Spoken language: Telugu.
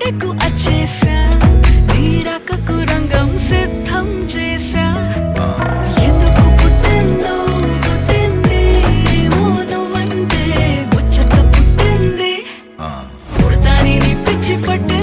గుండెకు అచ్చేసా నీరాకకు రంగం సిద్ధం చేసా ఎందుకు పుట్టిందో పుట్టింది ఏమో నువ్వంటే ముచ్చట పుట్టింది పుడతాని నీ పిచ్చి పట్టి